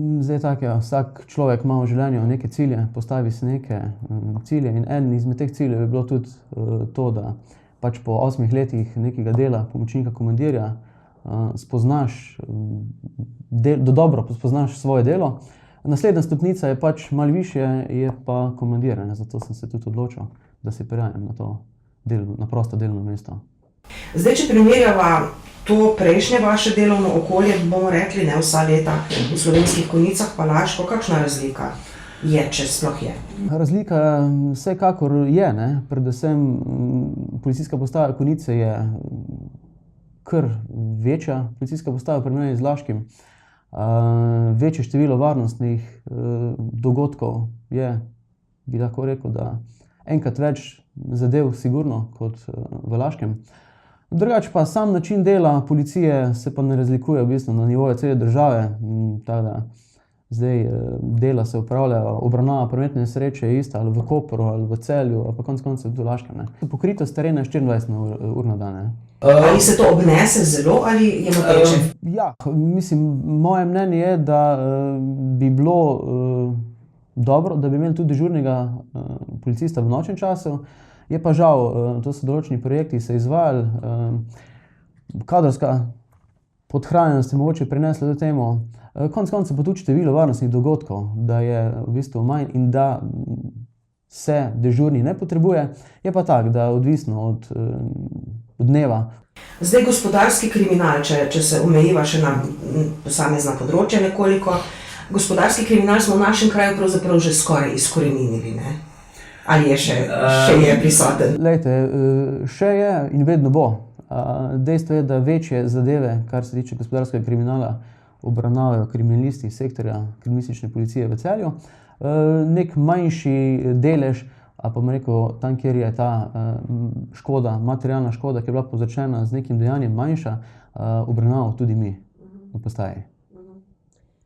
Zdaj tako je, vsak človek ima v življenju neke cilje, postavi si neke cilje in eden izmed teh ciljev je bilo tudi to, da pač po 8 letih nekega dela pomočnika komandirja spoznaš, dobro spoznaš svoje delo. Naslednja stopnica je pač malo višje, je pa komandiranje, zato sem se tudi odločil, da se prijavim na to na prosto delovno mesto. Zdaj, če primerjava to prejšnje vaše delovno okolje, bomo rekli, ne vsa leta v Slovenskih Konjicah pa Laško, kakšna razlika je, če sploh je? Razlika vsekakor je, ne. Predvsem policijska postaja Konjice je kar večja policijska postaja v primerjavi z Laškim. Večje število varnostnih dogodkov je, bi lahko rekel, da enkrat več zadev sigurno kot v Laškem. Drugače pa sam način dela policije se pa ne razlikuje v bistvu na nivoju cele države, tako da zdaj dela se opravljajo, obravnava prometne nesreče je ista ali v Kopru ali v Celju ali pa konec koncev tudi v Laškem, ne. Pokritost terena je 24 ur na dan, ne. Ali se to obnese zelo ali je moteče? Ja, mislim, moje mnenje je, da bi bilo dobro, da bi imeli tudi dežurnega policista v nočnem času. Je pa žal, to so določeni projekti se izvajali, kadrovska podhranjenost je mogoče prinesla do temu. Konec koncev pa tudi število varnostnih dogodkov, da je v bistvu manj in da se dežurni ne potrebuje. Je pa tako, da odvisno od dneva. Zdaj gospodarski kriminal, če se omejiva še na posamezna področja nekoliko. Gospodarski kriminal smo v našem kraju pravzaprav že skoraj izkoreninili, ne? Ali je še je prisoten? Glejte, še je in vedno bo. Dejstvo je, da večje zadeve, kar se tiče gospodarskega kriminala, obravnavajo kriminalisti iz sektorja kriminalistične policije v Celju. Nek manjši delež, ali pa bom rekel, tam, kjer je ta škoda, materialna škoda, ki je bila povzročena z nekim dejanjem manjša, obravnavamo tudi mi v postaji.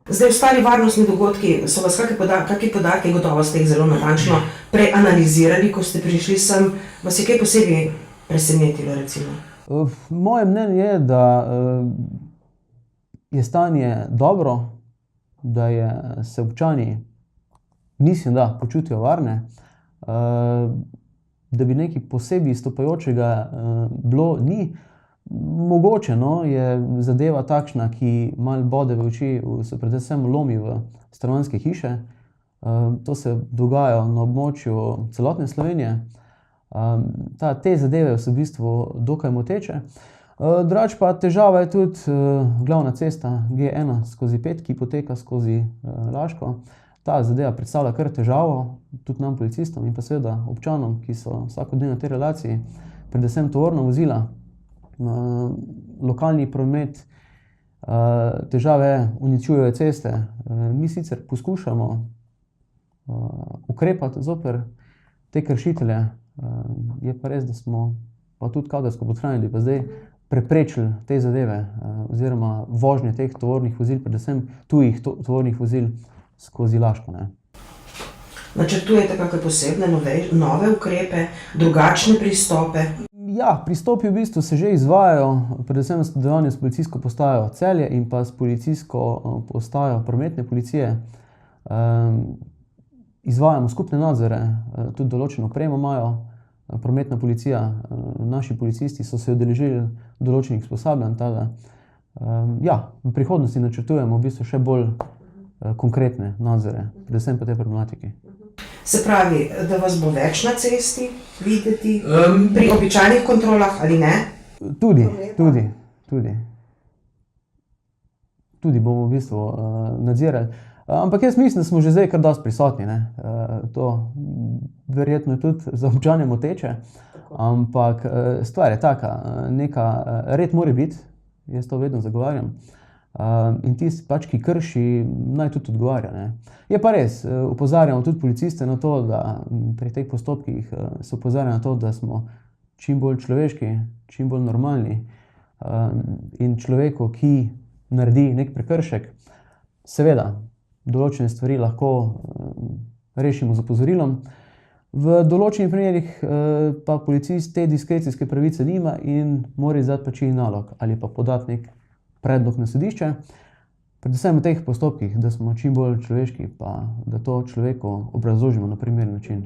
Zdaj, ostali varnostni dogodki, so vas kakšni podatki, gotovo ste jih zelo natančno preanalizirali, ko ste prišli sem, vas je kaj posebej presenetilo, recimo? Moje mnenje je, da je stanje dobro, da se občani, mislim, da počutijo varne, da bi nekaj posebej izstopajočega bilo, ni. Mogoče, no, je zadeva takšna, ki malo bode v oči, so predvsem vlomi v stanovanjske hiše. To se dogaja na območju celotne Slovenije. Te zadeve so v bistvu dokaj moteče. Drugače pa težava je tudi glavna cesta G1/5, ki poteka skozi Laško. Ta zadeva predstavlja kar težavo, tudi nam policistom in pa seveda občanom, ki so vsakodnevno na tej relaciji, predvsem tovorna vozila. Lokalni promet, težave uničujejo ceste. Mi sicer poskušamo ukrepati zoper te kršitelje, je pa res, da smo pa tudi kadrovsko podhranjeni, pa zdaj preprečili te zadeve oziroma vožnje teh tovornih vozil, predvsem tujih tovornih vozil skozi Laško, ne. Načrtujete kakšne posebne nove ukrepe, drugačne pristope? Ja, pristopi v bistvu se že izvajajo, predvsem v sodelovanju s policijsko postajo Celje in pa s policijsko postajo prometne policije. Izvajamo skupne nadzore, tudi določeno opremo imajo, prometna policija, naši policisti so se udeležili določenih usposabljanj, tako da ja, v prihodnosti načrtujemo v bistvu še bolj konkretne nadzore, predvsem po tej problematiki. Se pravi, da vas bo več na cesti videti pri običajnih kontrolah ali ne? Tudi bomo v bistvu nadzirali. Ampak jaz mislim, da smo že zdaj kar dosti prisotni, ne. To verjetno je tudi za občane moteče, ampak stvar je taka, red mora biti, jaz to vedno zagovarjam. In tisti pač, ki krši, naj tudi odgovarja, ne. Je pa res, opozarjamo tudi policiste na to, da pri teh postopkih se opozarja na to, da smo čim bolj človeški, čim bolj normalni in človeku, ki naredi nek prekršek, seveda, določene stvari lahko rešimo z opozorilom. V določenih primerih pa policist te diskrecijske pravice nima in mora izdati plačilni nalog ali pa podati nek predlog na sodišče. predvsem v teh postopkih, da smo čim bolj človeški, pa da to človeku obrazložimo na primeren način.